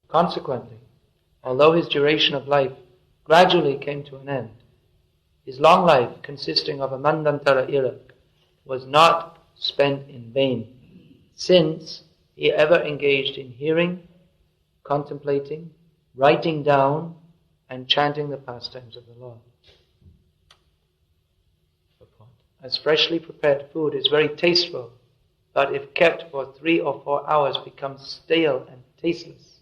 Consequently, although his duration of life gradually came to an end, his long life, consisting of a Manvantara era, was not spent in vain, since he ever engaged in hearing, contemplating, writing down, and chanting the pastimes of the Lord. As freshly prepared food is very tasteful, but if kept for 3 or 4 hours becomes stale and tasteless,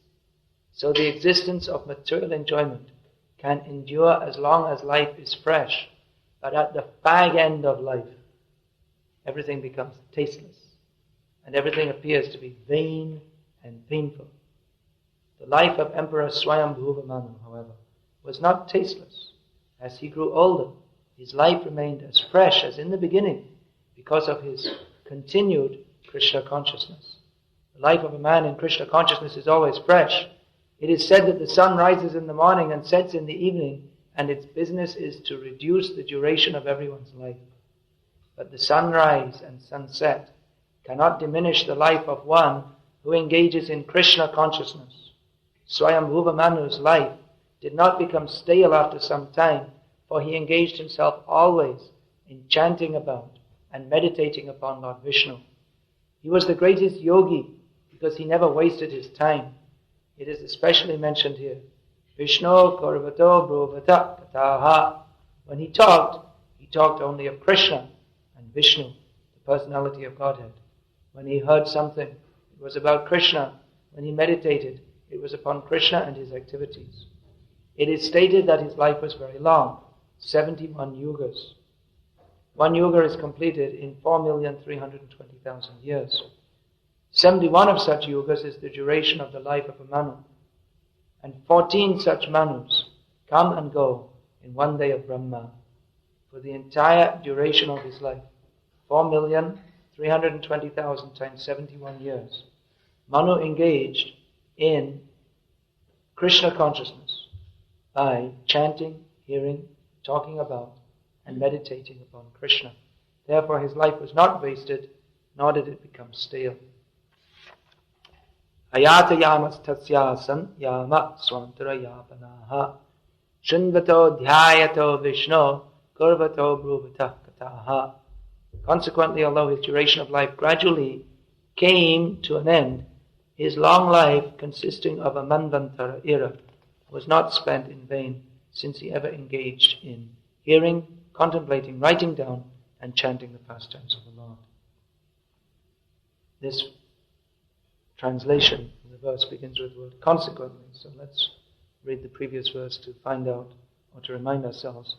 so the existence of material enjoyment can endure as long as life is fresh, but at the fag end of life, everything becomes tasteless, and everything appears to be vain and painful. The life of Emperor Swayambhuva Manu, however, was not tasteless. As he grew older, his life remained as fresh as in the beginning because of his continued Krishna consciousness. The life of a man in Krishna consciousness is always fresh. It is said that the sun rises in the morning and sets in the evening, and its business is to reduce the duration of everyone's life. But the sunrise and sunset cannot diminish the life of one who engages in Krishna consciousness. Swayambhuva Manu's life did not become stale after some time, for he engaged himself always in chanting about and meditating upon Lord Vishnu. He was the greatest yogi because he never wasted his time. It is especially mentioned here. Vishnu Korvato Bruvata Kataha. When he talked only of Krishna and Vishnu, the personality of Godhead. When he heard something, it was about Krishna. When he meditated, it was upon Krishna and his activities. It is stated that his life was very long, 71 yugas. One yuga is completed in 4,320,000 years. 71 of such yugas is the duration of the life of a Manu. And 14 such Manus come and go in one day of Brahma. For the entire duration of his life, 4,320,000 times 71 years, Manu engaged in Krishna consciousness by chanting, hearing, talking about, and meditating upon Krishna. Therefore his life was not wasted, nor did it become stale. Ayata yamas tasyasan yama swantara yapanaha shinvato dhyayato vishno kurvato bruvata kataha. Consequently, although his duration of life gradually came to an end, his long life, consisting of a Manvantara era, was not spent in vain, since he ever engaged in hearing, contemplating, writing down, and chanting the pastimes of the Lord. This translation of the verse begins with the word consequently. So let's read the previous verse to find out, or to remind ourselves,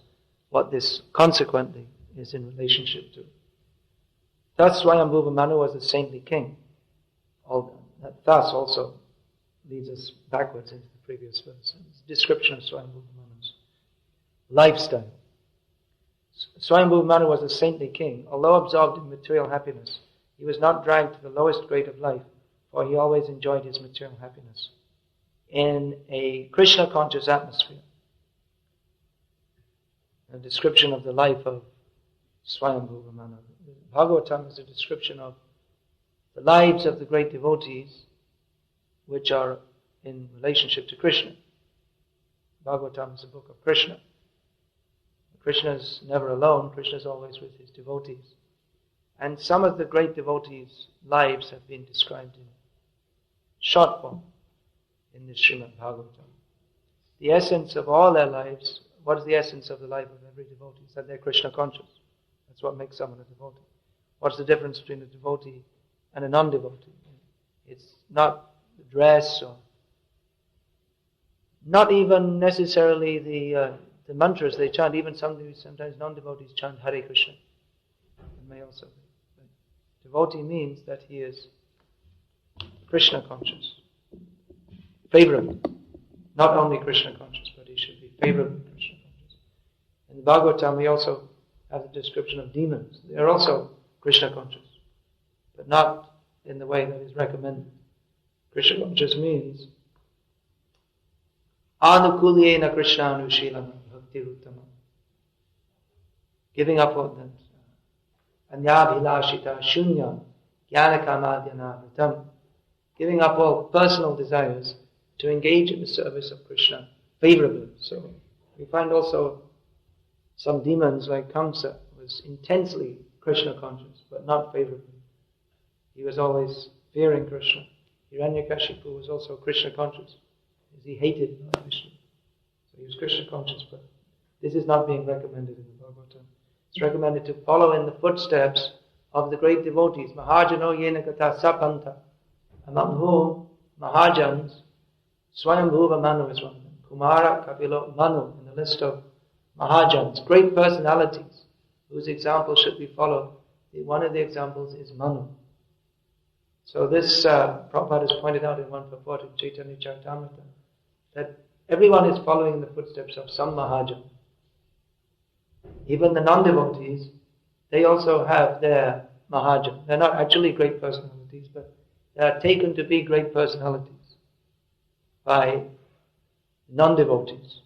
what this consequently is in relationship to. Thus Swayambhuva Manu was a saintly king. Thus also leads us backwards into the previous verse. It's a description of Swayambhuva Manu's lifestyle. Swayambhuva Manu was a saintly king. Although absorbed in material happiness, he was not dragged to the lowest grade of life, for he always enjoyed his material happiness in a Krishna-conscious atmosphere. A description of the life of Swayambhuva Manu. Bhagavatam is a description of the lives of the great devotees which are in relationship to Krishna. Bhagavatam is a book of Krishna. Krishna is never alone. Krishna is always with his devotees. And some of the great devotees' lives have been described in short form in this Srimad Bhagavatam. The essence of all their lives, what is the essence of the life of every devotee? Is that they're Krishna conscious. That's what makes someone a devotee. What's the difference between a devotee and a non-devotee? It's not the dress, or not even necessarily the mantras they chant. Even sometimes non-devotees chant Hare Krishna. It may also be. But devotee means that he is Krishna conscious, favorably. Not only Krishna conscious, but he should be favorably Krishna conscious. In the Bhagavatam we also have the description of demons. They are also Krishna conscious, but not in the way that is recommended. Krishna conscious means Anukulyena Krishna Anushilam Bhakti Uttama. Giving up all that. Anyabhilashita Shunya Jnanakamadhyana Vritam. Giving up all personal desires to engage in the service of Krishna favorably. So we find also some demons like Kamsa was intensely Krishna conscious, but not favorably. He was always fearing Krishna. Hiranyakashipu was also Krishna conscious, because he hated Krishna. So he was Krishna conscious, but this is not being recommended in the Bhagavatam. It's recommended to follow in the footsteps of the great devotees. Mahajano yena gata sapanta. Among whom Mahajans, Swayambhuva Manu is one of them. Kumara, Kapilo, Manu, in the list of Mahajans, great personalities whose example should be followed. One of the examples is Manu. So this, Prabhupada has pointed out in one purport in Chaitanya Charitamrita, that everyone is following in the footsteps of some Mahajan. Even the non-devotees, they also have their Mahajan. They're not actually great personalities, but they are taken to be great personalities by non-devotees.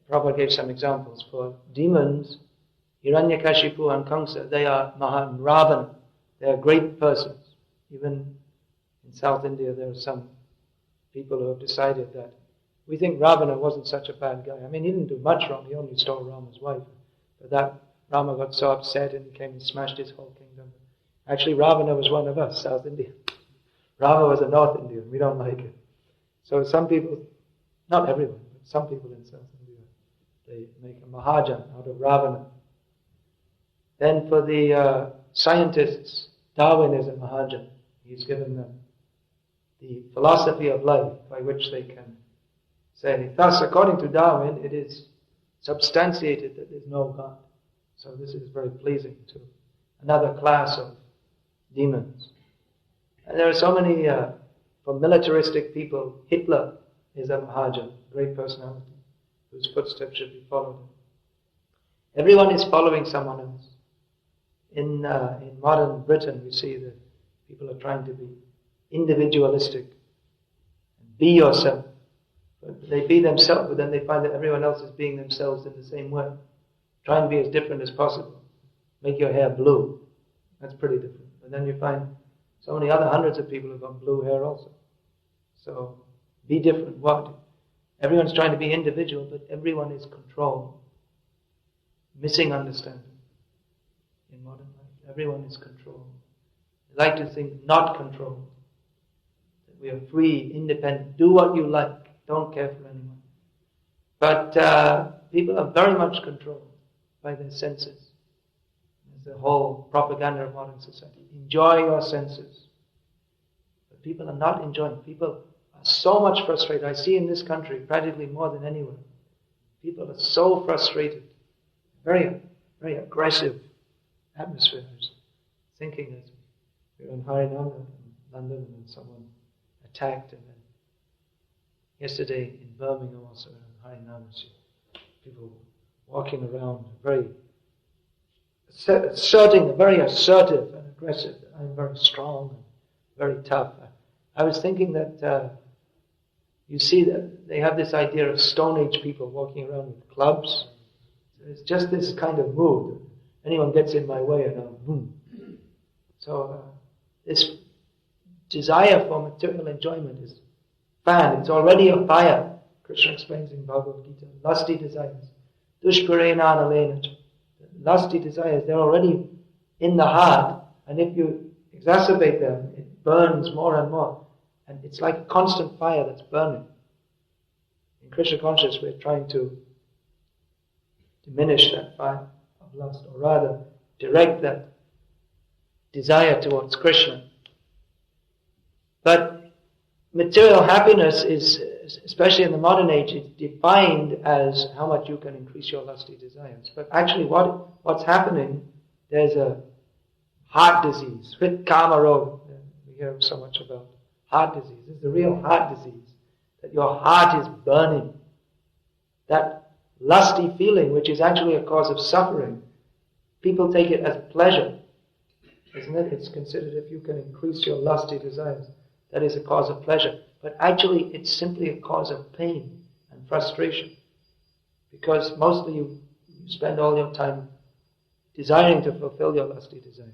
Prabhupada gave some examples. For demons, Hiranyakashipu and Kamsa, they are Ravana. They are great persons. Even in South India, there are some people who have decided that we think Ravana wasn't such a bad guy. I mean, he didn't do much wrong. He only stole Rama's wife. But that Rama got so upset and he came and smashed his whole kingdom. Actually, Ravana was one of us, South India. Rama was a North Indian. We don't like it. So some people, not everyone, but some people in South India, they make a Mahajan out of Ravana. Then for the scientists, Darwin is a Mahajan. He's given them the philosophy of life by which they can say, thus, according to Darwin, it is substantiated that there is no God. So this is very pleasing to another class of demons. And there are so many, for militaristic people, Hitler is a Mahajan, great personality, whose footsteps should be followed. Everyone is following someone else. In modern Britain, we see that people are trying to be individualistic. Be yourself. But they be themselves, but then they find that everyone else is being themselves in the same way. Try and be as different as possible. Make your hair blue. That's pretty different. And then you find so many other hundreds of people have got blue hair also. So, be different. What? Everyone's trying to be individual, but everyone is controlled. Missing understanding in modern life. Everyone is controlled. I like to think not controlled. That we are free, independent. Do what you like. Don't care for anyone. But people are very much controlled by their senses. There's the whole propaganda of modern society. Enjoy your senses. But people are not enjoying. People are so much frustrated. I see in this country, practically more than anywhere, people are so frustrated. Very, very aggressive atmosphere. I was thinking as we were in Harinam in London and someone attacked, and then yesterday in Birmingham also in Harinam, people walking around very very assertive and aggressive. I'm very strong and very tough. I was thinking that you see that they have this idea of Stone Age people walking around with clubs. It's just this kind of mood. Anyone gets in my way and I'll boom. So this desire for material enjoyment is fan. It's already a fire. Krishna explains in Bhagavad Gita. Lusty desires. Dushparena analena. Lusty desires, they're already in the heart, and if you exacerbate them, it burns more and more. And it's like a constant fire that's burning. In Krishna consciousness, we're trying to diminish that fire of lust, or rather direct that desire towards Krishna. But material happiness is, especially in the modern age, is defined as how much you can increase your lusty desires. But actually what's happening, there's a heart disease, Hrit Kama Roga. We hear so much about heart disease. It's the real heart disease, that your heart is burning. That lusty feeling, which is actually a cause of suffering, people take it as pleasure, isn't it? It's considered, if you can increase your lusty desires, that is a cause of pleasure. But actually it's simply a cause of pain and frustration. Because mostly you spend all your time desiring to fulfill your lusty desires.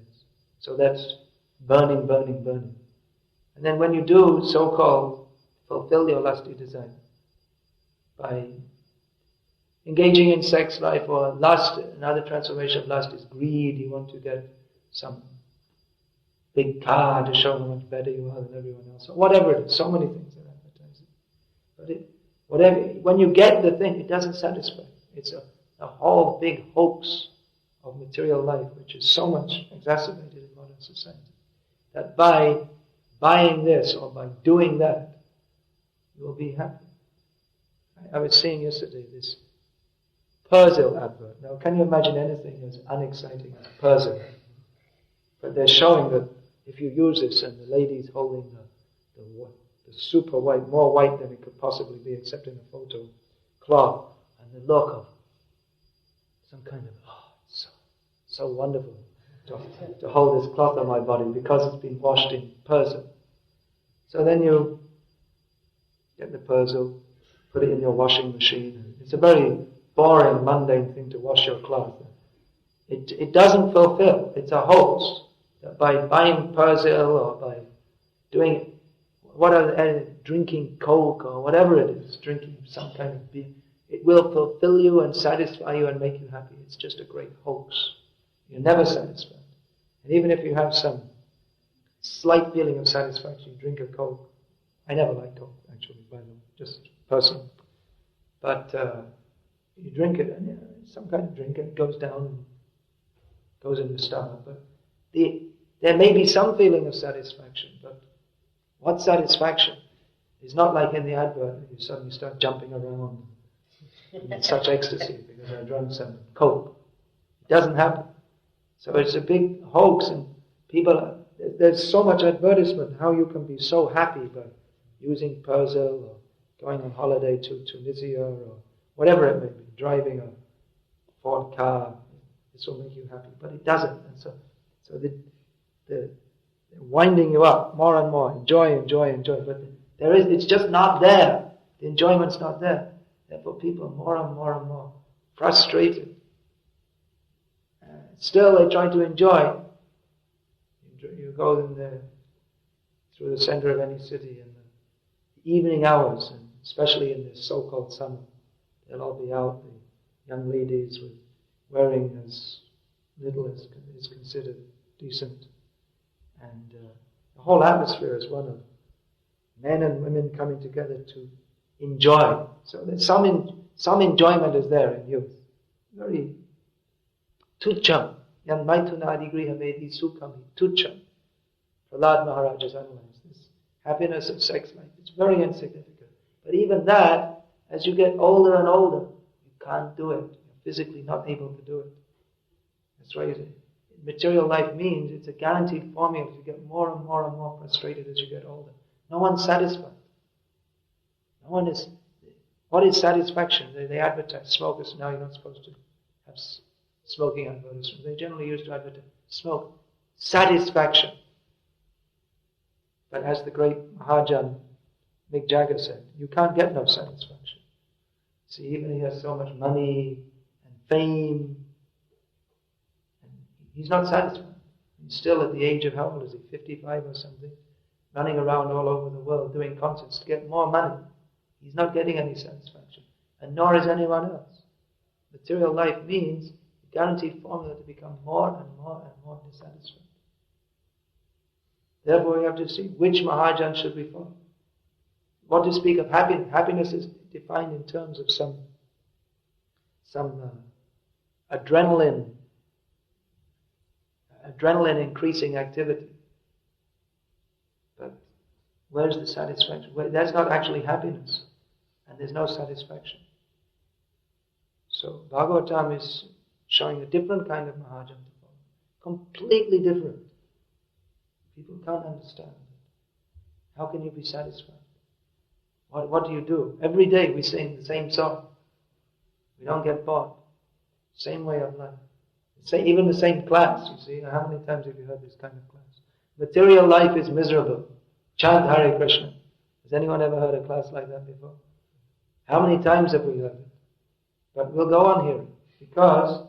So that's burning, burning, burning. And then when you do so-called fulfill your lusty desire. By engaging in sex life or lust, another transformation of lust is greed. You want to get some big car to show how much better you are than everyone else. Or whatever it is, so many things are advertising. But when you get the thing, it doesn't satisfy. It's a whole big hoax of material life, which is so much exacerbated in modern society, that by buying this or by doing that, you will be happy. I was seeing yesterday this Persil advert. Now, can you imagine anything as unexciting as Persil? But they're showing that if you use this, and the lady's holding the super white, more white than it could possibly be, except in the photo, cloth, and the look of some kind of, it's so wonderful to hold this cloth on my body because it's been washed in Persil. So then you get the Persil, put it in your washing machine. It's a very boring, mundane thing to wash your cloth. It doesn't fulfill. It's a hoax. That by buying Persil or by doing drinking Coke or whatever it is, drinking some kind of beer, it will fulfill you and satisfy you and make you happy. It's just a great hoax. You're never satisfied. And even if you have some slight feeling of satisfaction, you drink a Coke. I never liked Coke, actually, by the way, just personal. But you drink it, and some kind of drink, and it goes down and goes in the stomach. But there may be some feeling of satisfaction, but what satisfaction is not like in the advert, you suddenly start jumping around in such ecstasy because I drank some Coke. It doesn't happen. So it's a big hoax, and there's so much advertisement how you can be so happy by using Persil or going on holiday to Tunisia or whatever it may be, driving a Ford car. This will make you happy, but it doesn't. And so they're winding you up more and more. Enjoy. But it's just not there. The enjoyment's not there. Therefore, people are more and more frustrated. Still, they try to enjoy. You go through the center of any city in the evening hours, and especially in this so-called summer, they'll all be out. The young ladies wearing as little as is considered decent. And the whole atmosphere is one of men and women coming together to enjoy. So there's some enjoyment is there in youth. Very tucham. Yan maitunadi griha vedi sukhami tucham. Prahlad Maharaj has analyzed this. Happiness of sex life. It's very insignificant. But even that, as you get older and older, you can't do it. You're physically not able to do it. That's why material life means it's a guaranteed formula. You get more and more frustrated as you get older. No one's satisfied. What is satisfaction? They advertise smokers. Now you're not supposed to have smoking advertisements. They generally used to advertise smoke. Satisfaction. But as the great Mahajan Mick Jagger said, you can't get no satisfaction. See, even he has so much money and fame, and he's not satisfied. He's still at the age of, how old is he, 55 or something, running around all over the world doing concerts to get more money. He's not getting any satisfaction, and nor is anyone else. Material life means a guaranteed formula to become more and more dissatisfied. Therefore, we have to see which Mahajan should we follow. What to speak of happiness? Happiness is defined in terms of some adrenaline increasing activity. But where's the satisfaction? That's not actually happiness, and there's no satisfaction. So Bhagavatam is showing a different kind of Mahajan to follow. Completely different. People can't understand it. How can you be satisfied? What do you do? Every day we sing the same song. We don't get bored. Same way of life. Even the same class, you see. How many times have you heard this kind of class? Material life is miserable. Chant Hare Krishna. Has anyone ever heard a class like that before? How many times have we heard it? But we'll go on hearing. Because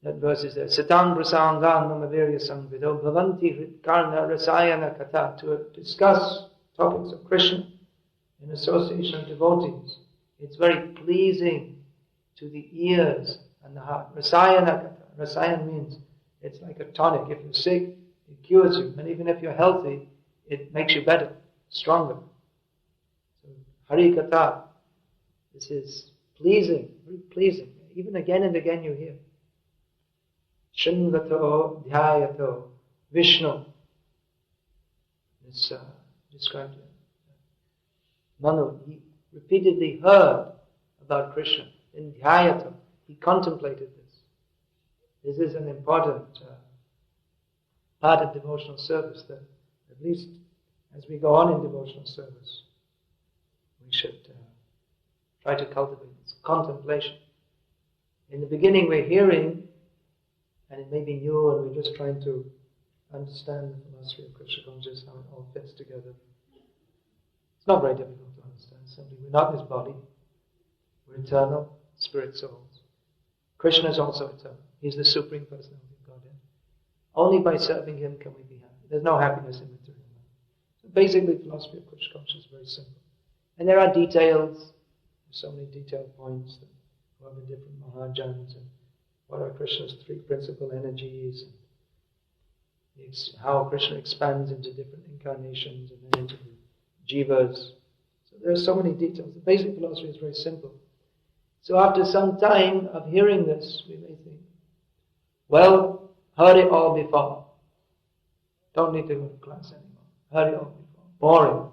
That verse is there. Satang prasangan numavirya sangvido bhavanti karna rasayana kata. To discuss topics of Krishna in association of devotees. It's very pleasing to the ears and the heart. Rasayana kata. Rasayan means it's like a tonic. If you're sick, it cures you. And even if you're healthy, it makes you better, stronger. So, Hari Katha, this is pleasing, very pleasing. Even again and again you hear. Shinvato dhyayato Vishnu. It's described here. Manu, he repeatedly heard about Krishna. In dhyayato, he contemplated this. This is an important part of devotional service, that at least as we go on in devotional service, we should try to cultivate this contemplation. In the beginning we're hearing, and it may be new, and we're just trying to understand the philosophy of Krishna consciousness, how it all fits together. It's not very difficult to understand. Simply, we're not this body. We're eternal, spirit souls. Krishna is also eternal. He's the Supreme Personality of Godhead. Only by serving Him can we be happy. There's no happiness in material life. So basically, the philosophy of Krishna consciousness is very simple. And there are details. There's so many detailed points that go over different Mahajans, and what are Krishna's three principal energies, and how Krishna expands into different incarnations and then into the jivas. So there are so many details. The basic philosophy is very simple. So after some time of hearing this, we may think, well, heard it all before. Don't need to go to class anymore. Heard it all before. Boring.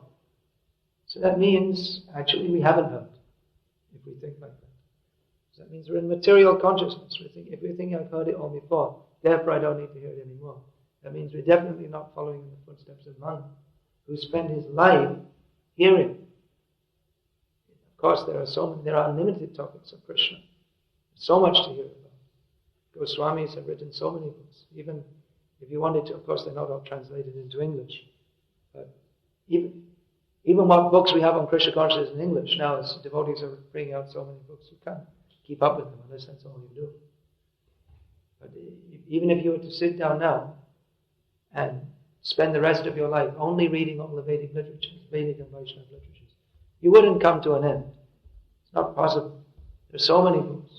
So that means, actually, we haven't heard, if we think like that. So that means we're in material consciousness. If we think I've heard it all before, therefore I don't need to hear it anymore. That means we're definitely not following in the footsteps of Manu, who spent his life hearing. Of course, there are unlimited topics of Krishna. So much to hear about. Goswamis have written so many books. Even if you wanted to, of course, they're not all translated into English. But even what books we have on Krishna consciousness in English now, as devotees are bringing out so many books, you can't keep up with them unless that's all you do. But even if you were to sit down now and spend the rest of your life only reading all the Vedic literatures, Vedic and Vaishnava literatures, you wouldn't come to an end. It's not possible. There's so many books.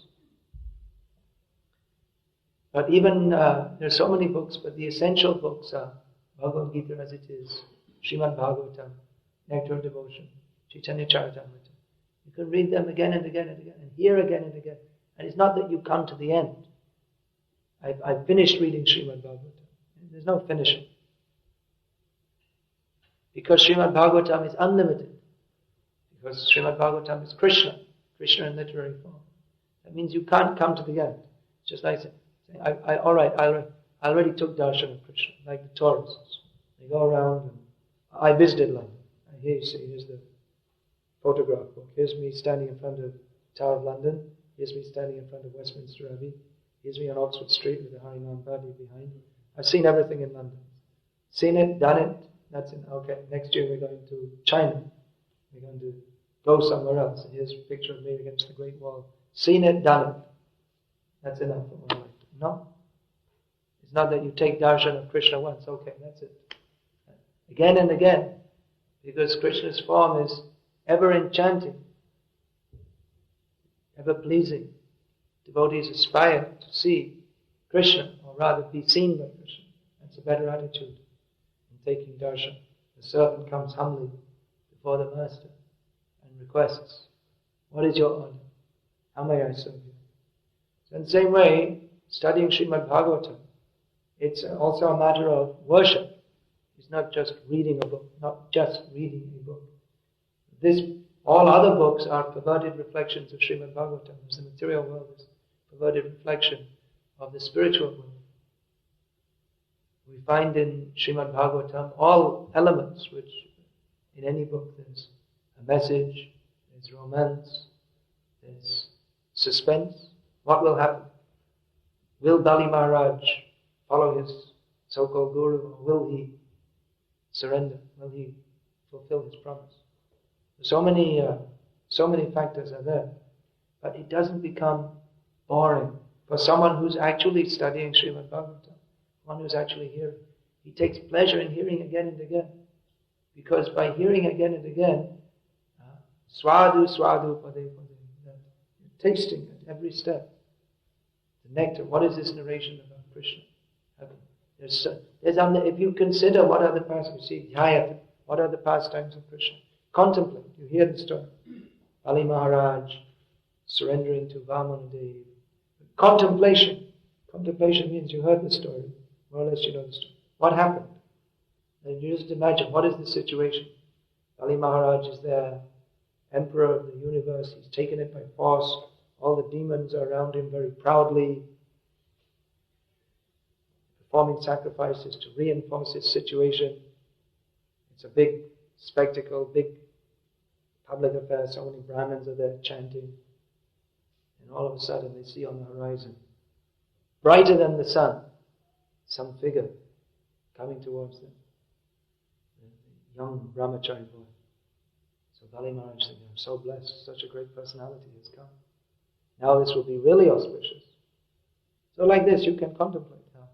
But even, there's so many books, but the essential books are Bhagavad Gita as it is, Srimad Bhagavatam, Nectar of Devotion, Chaitanya Charitamrita. You can read them again and again and again, and hear again and again. And it's not that you come to the end. I've finished reading Srimad Bhagavatam. There's no finishing. Because Srimad Bhagavatam is unlimited. Because Srimad Bhagavatam is Krishna in literary form. That means you can't come to the end. It's just like saying, I already took darshan of Krishna, like the tourists. They go around, and I visited London. And here you see, here's the photograph book. Here's me standing in front of the Tower of London. Here's me standing in front of Westminster Abbey. Here's me on Oxford Street with the Harinam Party behind. I've seen everything in London. Seen it, done it, that's it. Okay, next year we're going to China. We're going to go somewhere else. And here's a picture of me against the Great Wall. Seen it, done it. That's enough for my life. No. It's not that you take darshan of Krishna once. Okay, that's it. Again and again. Because Krishna's form is ever enchanting, ever pleasing. Devotees aspire to see Krishna, or rather be seen by Krishna. That's a better attitude in taking darshan. The servant comes humbly before the master and requests, what is your order? How may I serve you? So in the same way, studying Srimad Bhagavatam, it's also a matter of worship. It's not just reading a book, All other books are perverted reflections of Srimad Bhagavatam. As the material world is a perverted reflection of the spiritual world. We find in Srimad Bhagavatam all elements which, in any book, there's a message, there's romance, there's suspense. What will happen? Will Bali Maharaj follow his so-called guru, or will he surrender? Will he fulfill his promise? So many factors are there, but it doesn't become boring For someone who's actually studying Srimad Bhagavatam, one who's actually hearing, he takes pleasure in hearing again and again. Because by hearing again and again, swadu swadu pade pade, tasting at every step, the nectar. What is this narration about Krishna? If you consider what are the pastimes, see, dhyayat, what are the pastimes of Krishna? Contemplate, you hear the story. Bali Maharaj surrendering to Vamanadev. Contemplation. Contemplation means you heard the story, more or less you know the story. What happened? And you just imagine, what is the situation? Bali Maharaj is there, emperor of the universe, he's taken it by force, all the demons are around him very proudly, performing sacrifices to reinforce his situation. It's a big spectacle, big public affair, so many Brahmins are there chanting, and all of a sudden they see on the horizon, brighter than the sun, some figure coming towards them. A young brahmachari boy. So Bali Maharaj said, I'm so blessed, such a great personality has come. Now this will be really auspicious. So like this you can contemplate now.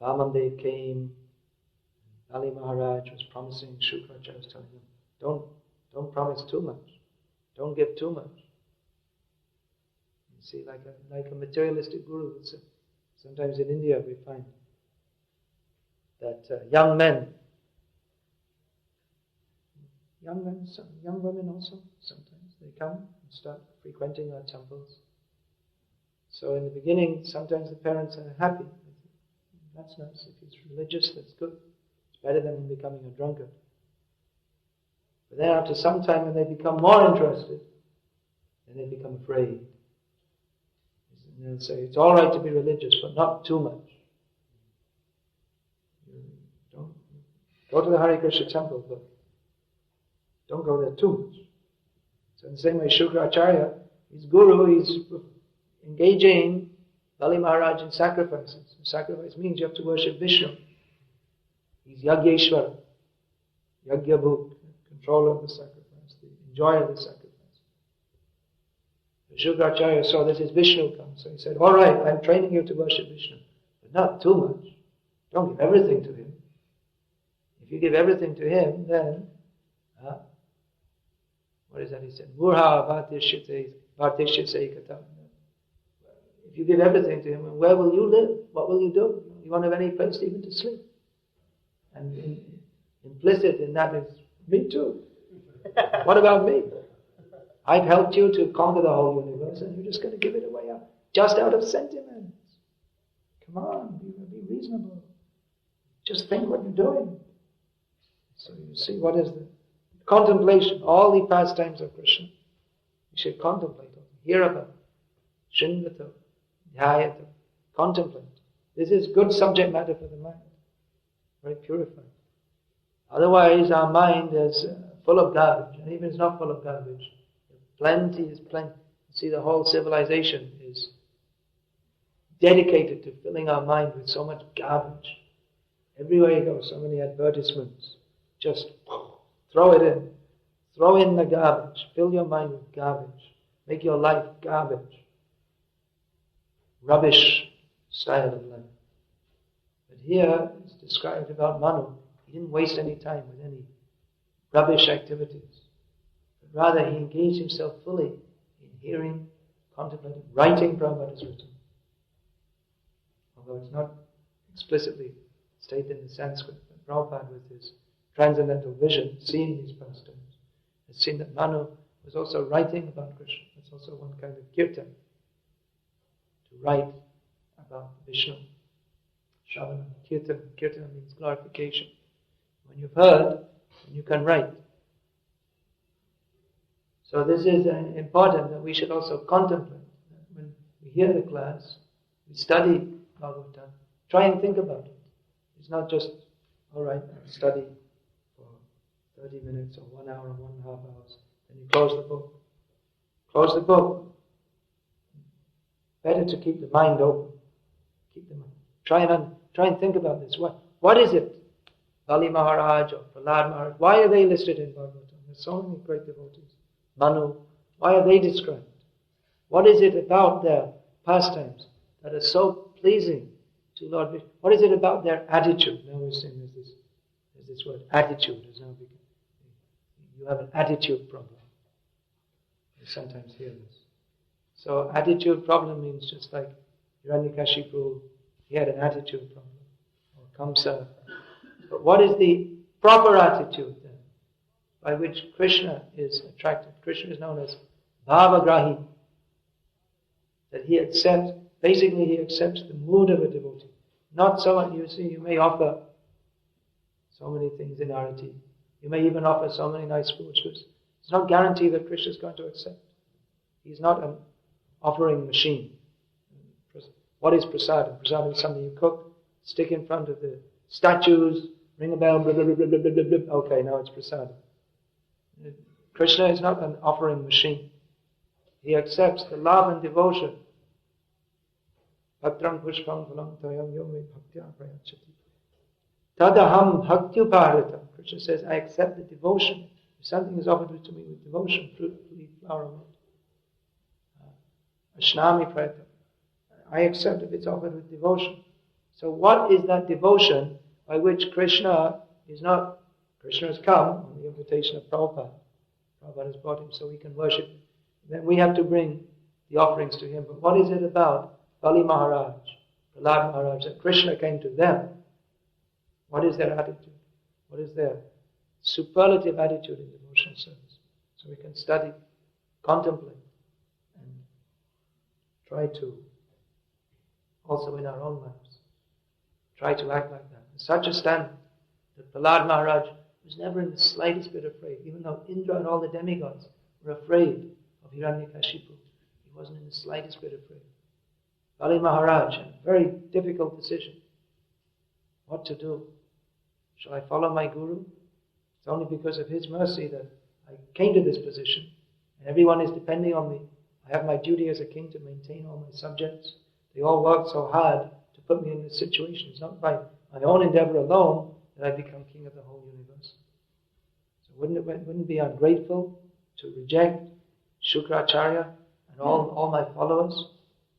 Vamandev came, Bali Maharaj was promising, Shukracharya was telling him, don't promise too much. Don't give too much. You see, like a materialistic guru would say. Sometimes in India we find that young men, some young women also, sometimes they come and start frequenting our temples. So in the beginning, sometimes the parents are happy. That's nice. If he's religious, that's good. It's better than him becoming a drunkard. But then after some time, when they become more interested, then they become afraid. And they'll say, it's all right to be religious, but not too much. Don't go to the Hare Krishna temple, but don't go there too much. So in the same way, Shukracharya, his guru, he's engaging Bali Maharaj in sacrifices. Sacrifice means you have to worship Vishnu. He's Yagyeshwara, Yagyabhut, controller of the sacrifice, the enjoyer of the sacrifice. Shukracharya saw this is Vishnu come, so he said, all right, I'm training you to worship Vishnu, but not too much. Don't give everything to him. If you give everything to him, then, what is that he said? Murha bhartishyate kata. If you give everything to him, where will you live? What will you do? You won't have any place even to sleep. And implicit in that is, me too. What about me? I've helped you to conquer the whole universe and you're just going to give it away just out of sentiments. Come on, be reasonable. Just think what you're doing. So you see what is the contemplation, all the pastimes of Krishna. You should contemplate, hear about it, shinvata, dhyayata, contemplate. This is good subject matter for the mind, very purified. Otherwise our mind is full of garbage, and even if it's not full of garbage, plenty is plenty. See, the whole civilization is dedicated to filling our mind with so much garbage. Everywhere you go, so many advertisements. Just throw it in. Throw in the garbage. Fill your mind with garbage. Make your life garbage. Rubbish style of life. But here it's described about Manu. He didn't waste any time with any rubbish activities. But rather he engaged himself fully in hearing, contemplating, writing. Prabhupada has written. Although it's not explicitly stated in Sanskrit, but Prabhupada with his transcendental vision, seeing these pastimes, has seen that Manu was also writing about Krishna. It's also one kind of kirtan, to write about Vishnu. Shravana, kirtan. Kirtan means glorification. When you've heard, then you can write. So this is important that we should also contemplate. When we hear the class, we study Bhagavatam, try and think about it. It's not just, all right, I'll study for 30 minutes or 1 hour or 1.5 hours, then you close the book. Close the book. Better to keep the mind open. Keep the mind. Try and think about this. What is it? Bali Maharaj or Prahlad Maharaj, why are they listed in Bhagavatam? There's so many great devotees. Manu, why are they described? What is it about their pastimes that are so pleasing to Lord Vishnu. What is it about their attitude? Now we're saying there's this word, attitude. You have an attitude problem. You sometimes hear this. So attitude problem means just like Hiranyakashipu, he had an attitude problem. Or Kamsa. But what is the proper attitude then, by which Krishna is attracted? Krishna is known as Bhavagrahi. That he accepts the mood of a devotee. Not so much, you see, you may offer so many things in arati. You may even offer so many nice foods. It's not guaranteed that Krishna is going to accept. He's not an offering machine. What is prasadam? Prasadam is something you cook, stick in front of the statues, ring a bell, blah, blah, blah, blah, blah, blah, blah. Okay, now it's prasadam. Krishna is not an offering machine. He accepts the love and devotion. Patram pushpam phalam tayam yomi bhaktya prayachati. Tadaham bhaktya. Krishna says, I accept the devotion. If something is offered to me with devotion, fruit, leaf, flower, wood. Ashnami prayata. I accept if it's offered with devotion. So what is that devotion by which Krishna has come on the invitation of Prabhupada. Prabhupada has brought him so we can worship him. Then we have to bring the offerings to him. But what is it about Bali Maharaj, Prahlad Maharaj, that Krishna came to them? What is their attitude? What is their superlative attitude in devotional service? So we can study, contemplate, and try to, also in our own lives, try to act like that. Such a standard that Prahlad Maharaj was never in the slightest bit afraid, even though Indra and all the demigods were afraid of Hiranyakashipu. He wasn't in the slightest bit afraid. Bali Maharaj had a very difficult decision. What to do? Shall I follow my guru? It's only because of his mercy that I came to this position. And everyone is depending on me. I have my duty as a king to maintain all my subjects. They all work so hard to put me in this situation. It's not by my own endeavor alone that I become king of the whole universe. So wouldn't it be ungrateful to reject Shukracharya and all my followers?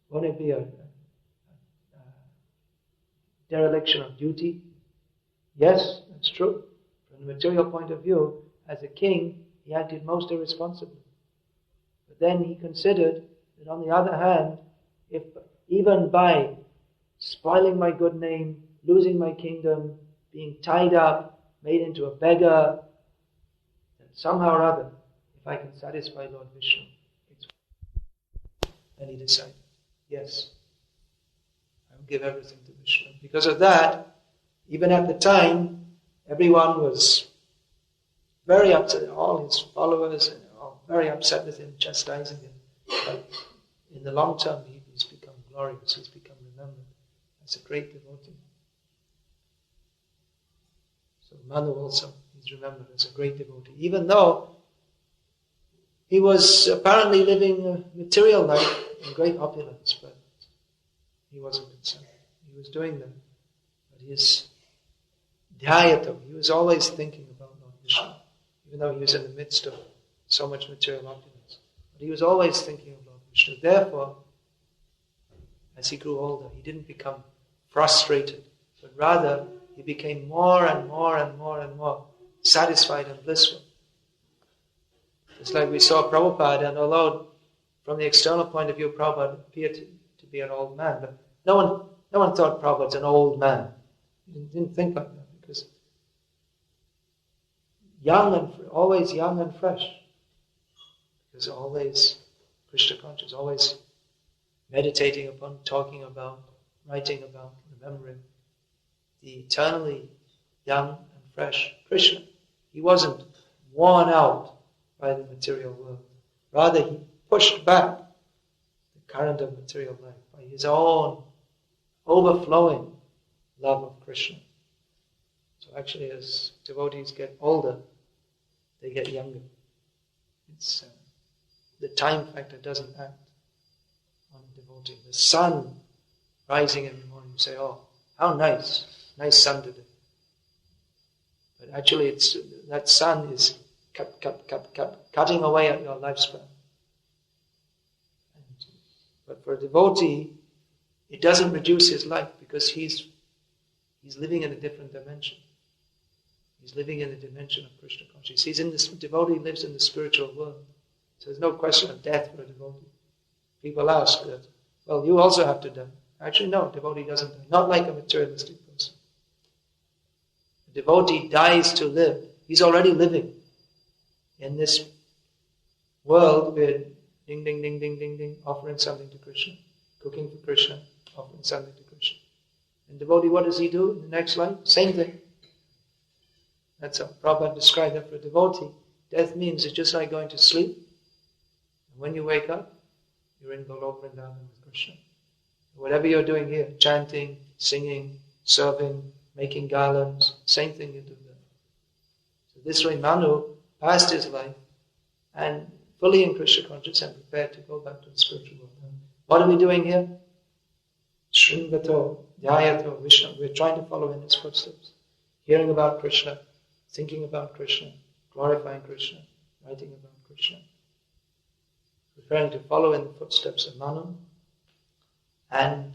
Wouldn't it be a dereliction of duty? Yes, that's true. From the material point of view, as a king, he acted most irresponsibly. But then he considered that on the other hand, if even by spoiling my good name, losing my kingdom, being tied up, made into a beggar, then somehow or other, if I can satisfy Lord Vishnu, it's... And he decided, yes, I will give everything to Vishnu. Because of that, even at the time, everyone was very upset, all his followers were all very upset with him, chastising him. But in the long term, he's become glorious, he's become remembered as a great devotee. So Manu also is remembered as a great devotee, even though he was apparently living a material life in great opulence, but he wasn't concerned. He was doing them. But his dhyatam, he was always thinking about Lord Vishnu, even though he was in the midst of so much material opulence. But he was always thinking of Lord Vishnu. Therefore, as he grew older, he didn't become frustrated, but rather he became more and more and more and more satisfied and blissful. It's like we saw Prabhupada, and although from the external point of view Prabhupada appeared to be an old man, but no one thought Prabhupada's an old man. He didn't think like that, because always young and fresh, because always Krishna conscious, always meditating upon, talking about, writing about, remembering the eternally young and fresh Krishna. He wasn't worn out by the material world. Rather, he pushed back the current of material life by his own overflowing love of Krishna. So actually, as devotees get older, they get younger. It's the time factor doesn't act on a devotee. The sun rising in the morning, you say, oh, how nice sun today. But actually, that sun is cutting away at your lifespan. And But for a devotee, it doesn't reduce his life because he's living in a different dimension. He's living in the dimension of Krishna consciousness. He's in this devotee lives in the spiritual world. So there's no question of death for a devotee. People ask that, well, you also have to die. Actually, no, a devotee doesn't die. Not like a materialistic person. A devotee dies to live. He's already living in this world with ding, ding, ding, ding, ding, ding, offering something to Krishna, cooking for Krishna, offering something to Krishna. And devotee, what does he do in the next life? Same thing. That's how Prabhupada described that for a devotee. Death means it's just like going to sleep. And when you wake up, you're in Golok Vrindavan with Krishna. Whatever you're doing here, chanting, singing, serving, making garlands, same thing you do there. So this way Manu passed his life and fully in Krishna consciousness and prepared to go back to the spiritual world. What are we doing here? Shringato, Dhyayato, Vishnu. We're trying to follow in his footsteps. Hearing about Krishna, thinking about Krishna, glorifying Krishna, writing about Krishna. Preparing to follow in the footsteps of Manu and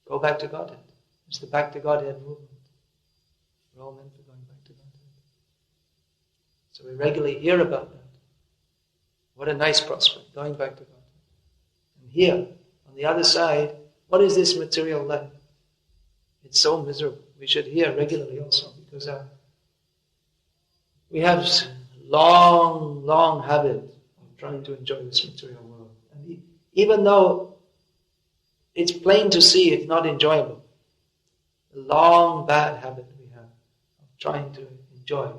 go back to Godhead. It's the back to Godhead movement. We're all meant for going back to Godhead. So we regularly hear about that. What a nice prospect, going back to Godhead. And here, on the other side, what is this material life? It's so miserable. We should hear regularly also because we have long habit of trying to enjoy this material world. And even though it's plain to see it's not enjoyable, the long bad habit we have of trying to enjoy.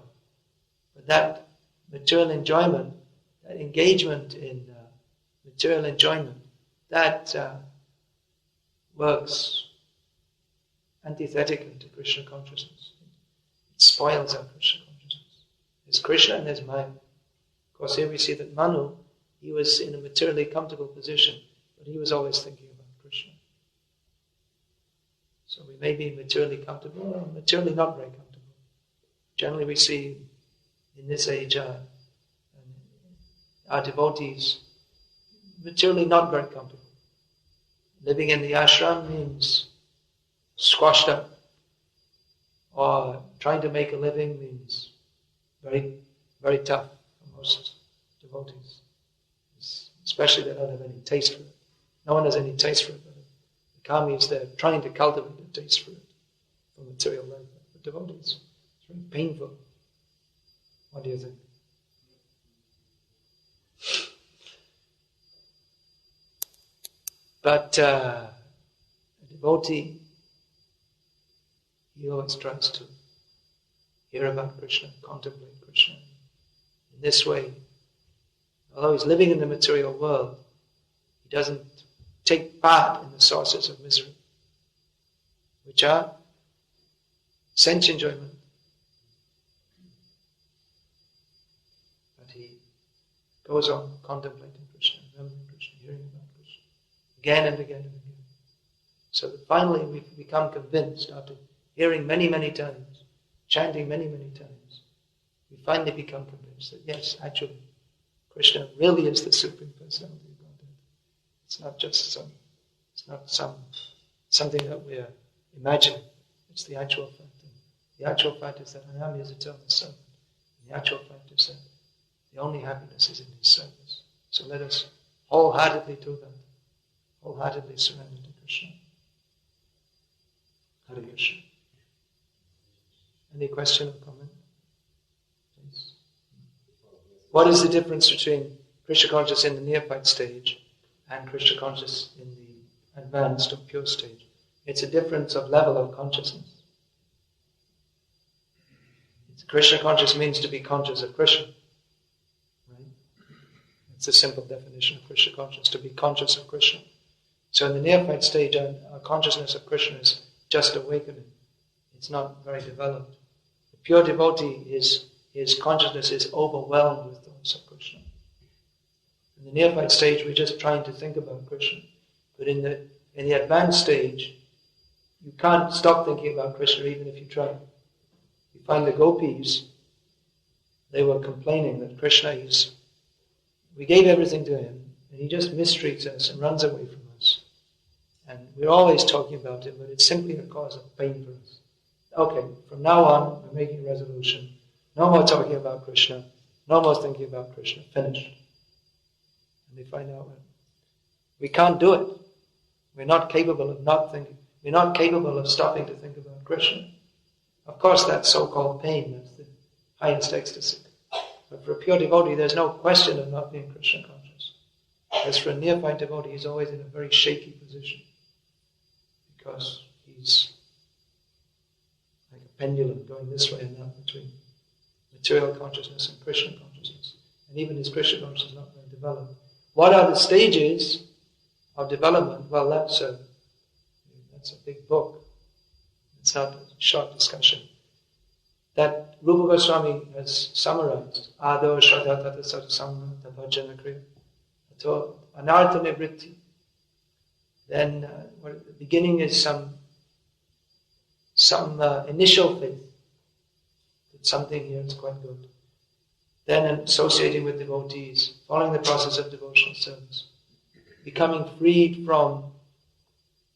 But that material enjoyment, that engagement in material enjoyment, that works antithetically to Krishna consciousness. It spoils our Krishna consciousness. There's Krishna and there's Maya. Of course, here we see that Manu, he was in a materially comfortable position, but he was always thinking about Krishna. So we may be materially comfortable or materially not very comfortable. Generally we see in this age our devotees materially not very comfortable. Living in the ashram means squashed up, or trying to make a living means very, very tough for most devotees. Especially they don't have any taste for it. No one has any taste for it. But the kami is there trying to cultivate a taste for it, for material life. For devotees, it's very painful. What do you think? But a devotee, he always tries to hear about Krishna, contemplate Krishna. In this way, although he's living in the material world, he doesn't take part in the sources of misery, which are sense enjoyment. But he goes on contemplating Krishna, remembering Krishna, hearing about Krishna, again and again and again. So that finally we become convinced after hearing many, many times, chanting many, many times, we finally become convinced that yes, actually, Krishna really is the Supreme Personality of Godhead. It's not just something that we're imagining. It's the actual fact. And the actual fact is that I am His eternal servant. And the actual fact is that the only happiness is in His service. So let us wholeheartedly do that. Wholeheartedly surrender to Krishna. Hare Krishna. Any question or comment? Please. What is the difference between Krishna consciousness in the neophyte stage and Krishna consciousness in the advanced or pure stage? It's a difference of level of consciousness. Krishna conscious means to be conscious of Krishna. Right? It's a simple definition of Krishna conscious, to be conscious of Krishna. So in the neophyte stage, our consciousness of Krishna is just awakening. It's not very developed. The pure devotee, his consciousness is overwhelmed with thoughts of Krishna. In the neophyte stage, we're just trying to think about Krishna. But in the advanced stage, you can't stop thinking about Krishna even if you try. You find the gopis, they were complaining that Krishna we gave everything to him, And he just mistreats us and runs away from us. And we're always talking about him, but it's simply a cause of pain for us. Okay, from now on, we're making a resolution. No more talking about Krishna. No more thinking about Krishna. Finished. And we find out we can't do it. We're not capable of not thinking. We're not capable of stopping to think about Krishna. Of course, that's so-called pain. That's the highest ecstasy. But for a pure devotee, there's no question of not being Krishna conscious. As for a neophyte devotee, he's always in a very shaky position. Because he's like a pendulum going this way and that between material consciousness and Krishna consciousness. And even his Krishna consciousness is not very developed. What are the stages of development? Well, that's a big book. It's not a short discussion. That Rupa Goswami has summarized. Ado Shraddha Tata Satsanga Bhajana Kriya. So, Anartha Nivritti. Then, the beginning is some initial faith. That something here is quite good. Then associating with devotees, following the process of devotional service. Becoming freed from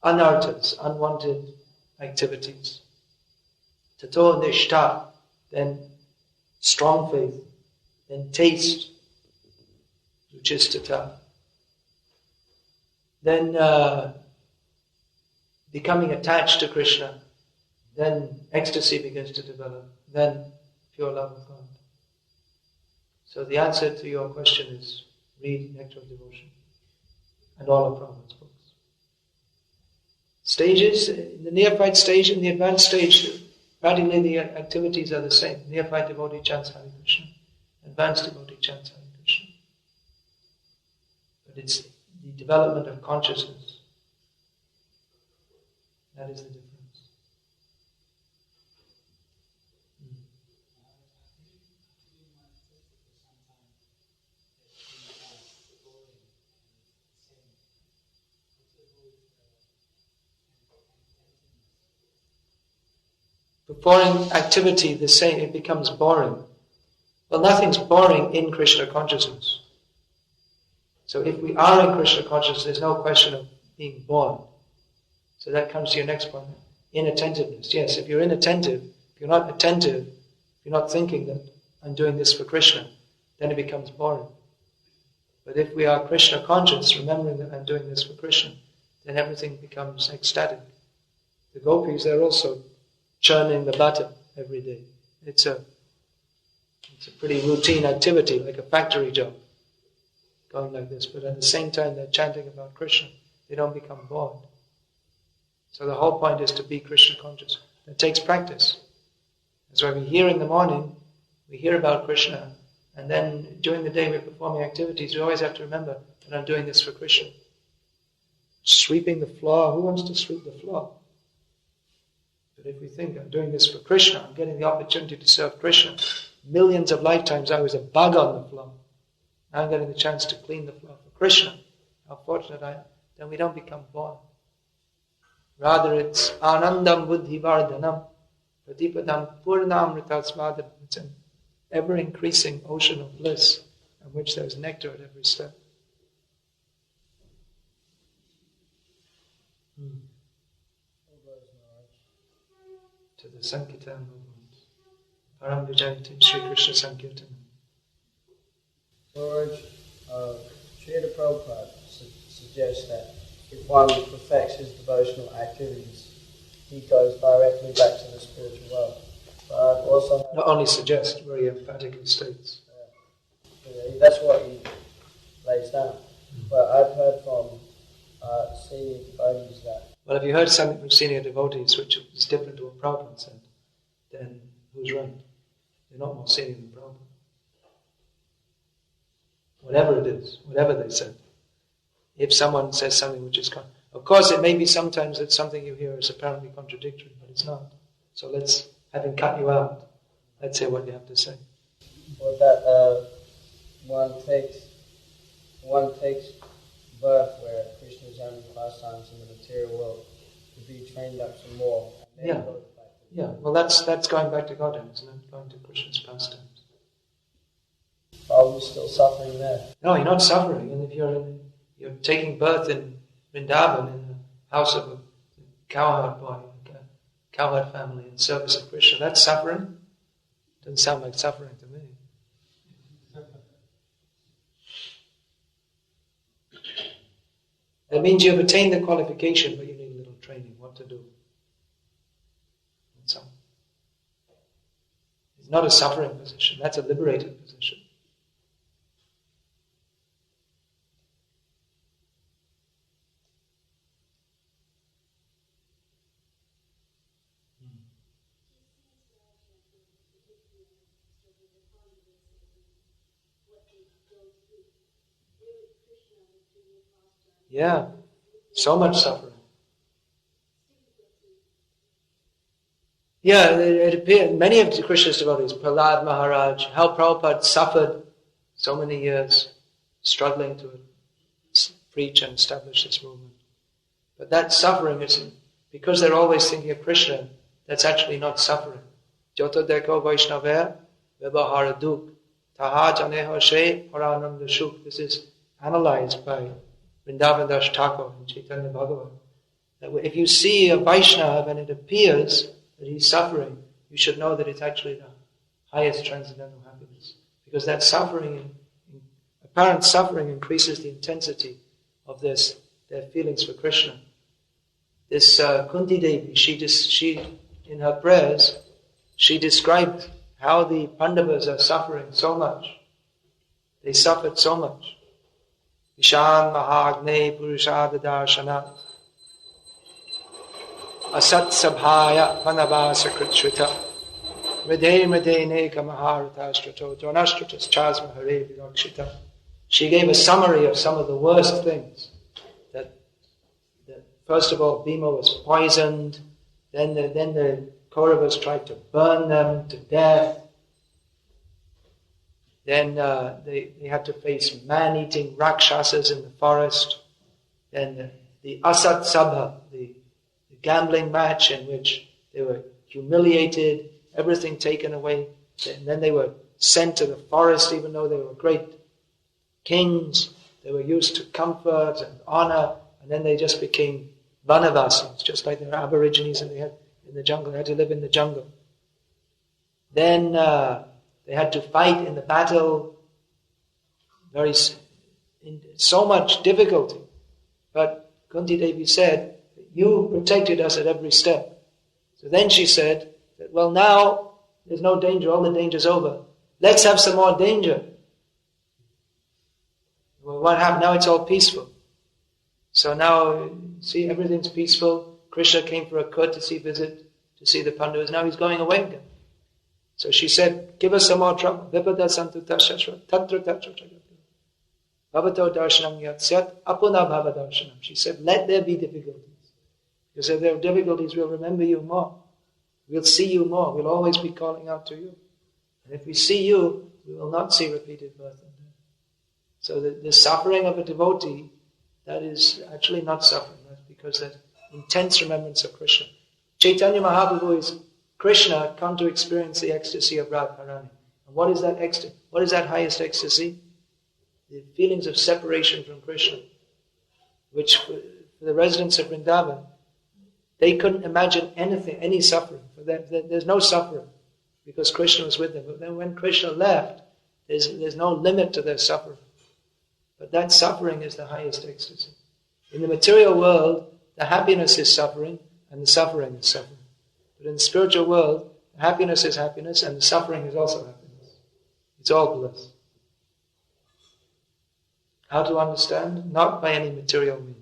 anarthas, unwanted activities. Tato nishta, then strong faith, then taste, which is tata. Then becoming attached to Krishna, then ecstasy begins to develop, then pure love of God. So the answer to your question is read Nectar of Devotion and all of Prabhupada's books. Stages, in the neophyte stage and the advanced stage, practically the activities are the same. Neophyte devotee chants Hare Krishna, advanced devotee chants Hare Krishna. But it's the development of consciousness. That is the difference. Performing activity the same, it becomes boring. Well, nothing's boring in Krishna consciousness. So if we are in Krishna consciousness, there's no question of being bored. So that comes to your next point. Inattentiveness. Yes, if you're inattentive, if you're not attentive, if you're not thinking that I'm doing this for Krishna, then it becomes boring. But if we are Krishna conscious, remembering that I'm doing this for Krishna, then everything becomes ecstatic. The gopis, they're also churning the butter every day. It's a pretty routine activity, like a factory job, going like this. But at the same time, they're chanting about Krishna. They don't become bored. So the whole point is to be Krishna conscious. It takes practice. That's why we hear in the morning, we hear about Krishna, and then during the day we're performing activities. We always have to remember that I'm doing this for Krishna. Sweeping the floor, who wants to sweep the floor? But if we think I'm doing this for Krishna, I'm getting the opportunity to serve Krishna. Millions of lifetimes I was a bug on the floor. Now I'm getting the chance to clean the floor for Krishna. How fortunate I am. Then we don't become bored. Rather it's anandam buddhi vardhanam pratipadam purnamritasmadam. It's an ever-increasing ocean of bliss in which there's nectar at every step. To the Sankirtan movement. Param Vijayatim Sri Krishna Sankirtan. Lord, Srila Prabhupada suggests that if one perfects his devotional activities, he goes directly back to the spiritual world. But also not only suggests, very emphatically states. That's what he lays down. But I've heard from senior devotees that. Well, if you heard something from senior devotees which is different to what Prabhupada said, then who's right? They're not more senior than Prabhupada. Whatever it is, whatever they said. If someone says something which is... Of course, it may be sometimes that something you hear is apparently contradictory, but it's not. So let's, having cut you out, let's hear what you have to say. Well, that one takes birth where Krishna is having pastimes in the material world to be trained up some more. And then go back to well that's going back to Godhead, isn't it? Going to Krishna's pastimes. Are we still suffering there? No, you're not suffering. And if you're You're taking birth in Vrindavan in the house of a cowherd boy, like a cowherd family in service of Krishna. That's suffering? Doesn't sound like suffering to me. That means you've attained the qualification, but you need a little training, what to do. That's all. It's not a suffering position, that's a liberated position. Yeah, so much suffering. Yeah, it appears, many of Krishna's devotees, Prahlad Maharaj, how Prabhupada suffered so many years struggling to preach and establish this movement. But that suffering is, because they're always thinking of Krishna, that's actually not suffering. Jyoto deko Vaishnava Vibhahara Duk Taha Janeha She Parananda Shuk. This is analyzed by Vrindavan Das Thakur in Chaitanya Bhagavat. That if you see a Vaishnava and it appears that he's suffering, you should know that it's actually the highest transcendental happiness. Because that suffering, apparent suffering, increases the intensity of their feelings for Krishna. This Kunti Devi, she in her prayers, she described how the Pandavas are suffering so much. They suffered so much. Vishan Mahagne Purushada Darshanat Asat Sabhaya Panavasa Kritshrita Mridhe Neka Maharata Strato Dronashtratas Chasma Hare Virakshita. She gave a summary of some of the worst things. That first of all, Bhima was poisoned, then the Kauravas tried to burn them to death. Then they had to face man-eating Rakshasas in the forest. Then the Asat Sabha, the gambling match in which they were humiliated, everything taken away. And then they were sent to the forest, even though they were great kings. They were used to comfort and honor, and then they just became Vanavasis, just like they were Aborigines in the jungle. They had to live in the jungle. Then they had to fight in the battle, so much difficulty. But Kunti Devi said, you protected us at every step. So then she said, that, well, now there's no danger, all the danger's over. Let's have some more danger. Well, what happened? Now it's all peaceful. So now, see, everything's peaceful. Krishna came for a courtesy visit to see the Pandavas. Now he's going away again. So she said, give us some more trouble. Vipada santu tashashra tatra tatra jagati. Bhavato darshanam yatsyat apuna bhava darshanam. She said, let there be difficulties. Because if there are difficulties, we'll remember you more. We'll see you more. We'll always be calling out to you. And if we see you, we will not see repeated birth and death. So the suffering of a devotee, that is actually not suffering. That's because that intense remembrance of Krishna. Chaitanya Mahaprabhu is Krishna come to experience the ecstasy of Radharani. And what is that ecstasy? What is that highest ecstasy? The feelings of separation from Krishna, which for the residents of Vrindavan, they couldn't imagine anything, any suffering. For them, there's no suffering because Krishna was with them. But then when Krishna left, there's no limit to their suffering. But that suffering is the highest ecstasy. In the material world, the happiness is suffering and the suffering is suffering. But in the spiritual world, the happiness is happiness and the suffering is also happiness. It's all bliss. How to understand? Not by any material means.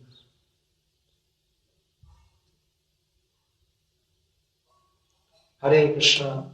Hare Krishna.